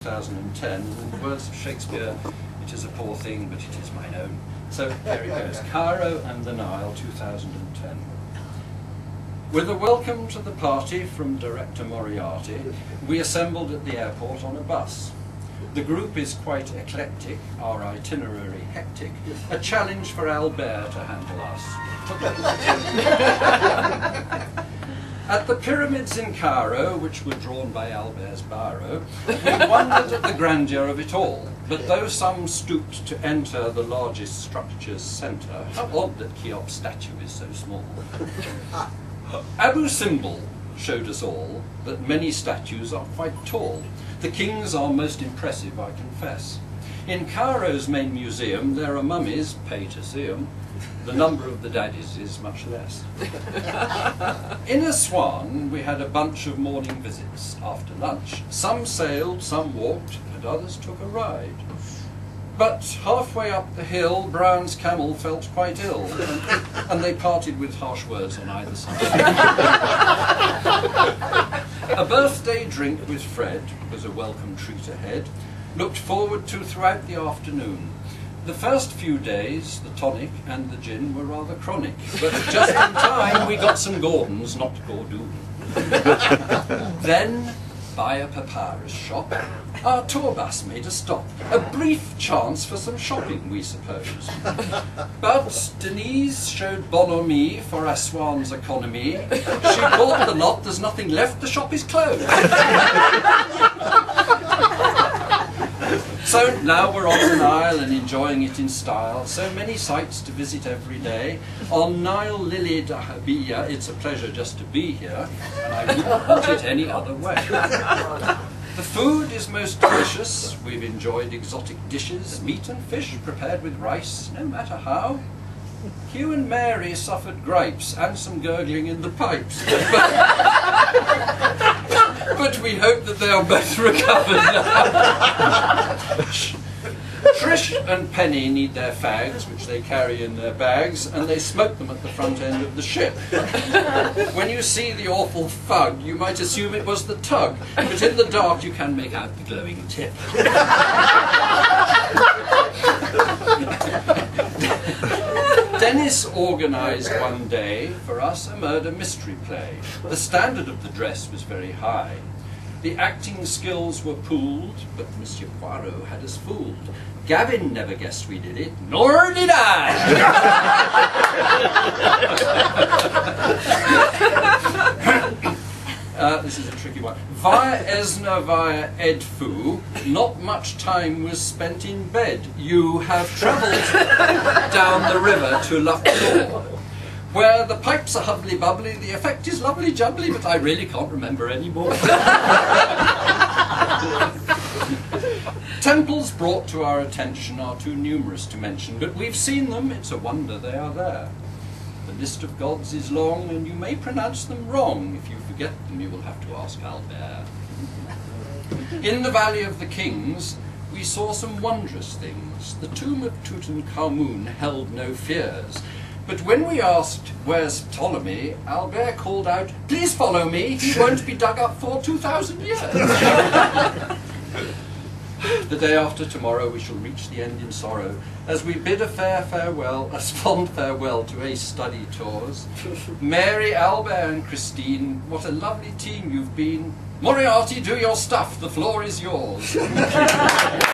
2010. In the words of Shakespeare, it is a poor thing, but it is mine own. So there it goes, Cairo and the Nile, 2010. With a welcome to the party from Director Moriarty, we assembled at the airport on a bus. The group is quite eclectic, our itinerary hectic, a challenge for Albert to handle us. At the pyramids in Cairo, which were drawn by Albert's biro, we wondered at the grandeur of it all. But though some stooped to enter the largest structure's centre, how odd that Cheops' statue is so small. Abu Simbel showed us all that many statues are quite tall. The kings are most impressive, I confess. In Cairo's main museum there are mummies, pay to see 'em. The number of the daddies is much less. In Aswan we had a bunch of morning visits after lunch. Some sailed, some walked, and others took a ride. But halfway up the hill, Brown's camel felt quite ill, and they parted with harsh words on either side. A birthday drink with Fred was a welcome treat ahead, looked forward to throughout the afternoon. The first few days, the tonic and the gin were rather chronic, but just in time we got some Gordons, not Gordon. Then, by a papyrus shop, our tour bus made a stop. A brief chance for some shopping, we suppose. But Denise showed bonhomie for Aswan's economy. She bought the lot, there's nothing left, the shop is closed. So now we're on the Nile and enjoying it in style. So many sights to visit every day. On Nile Lily Dahabiya, it's a pleasure just to be here, and I wouldn't want it any other way. The food is most delicious. We've enjoyed exotic dishes, meat and fish prepared with rice, no matter how. Hugh and Mary suffered gripes and some gurgling in the pipes. But we hope that they are both recovered now. Trish and Penny need their fags, which they carry in their bags, and they smoke them at the front end of the ship. When you see the awful fug, you might assume it was the tug, but in the dark you can make out the glowing tip. Dennis organised one day for us a murder mystery play. The standard of the dress was very high. The acting skills were pooled, but Monsieur Poirot had us fooled. Gavin never guessed we did it, nor did I! This is a tricky one. Via Esna, via Edfu, not much time was spent in bed. You have travelled down the river to Luxor, where the pipes are hubbly bubbly, the effect is lovely jubbly, but I really can't remember anymore. Temples brought to our attention are too numerous to mention, but we've seen them, it's a wonder they are there. The list of gods is long, and you may pronounce them wrong. If you forget them, you will have to ask Albert. In the Valley of the Kings, we saw some wondrous things. The tomb of Tutankhamun held no fears. But when we asked, where's Ptolemy, Albert called out, please follow me, he won't be dug up for 2,000 years. The day after tomorrow we shall reach the end in sorrow, as we bid a farewell, a fond farewell to Ace Study Tours. Mary, Albert and Christine, what a lovely team you've been. Moriarty, do your stuff, the floor is yours.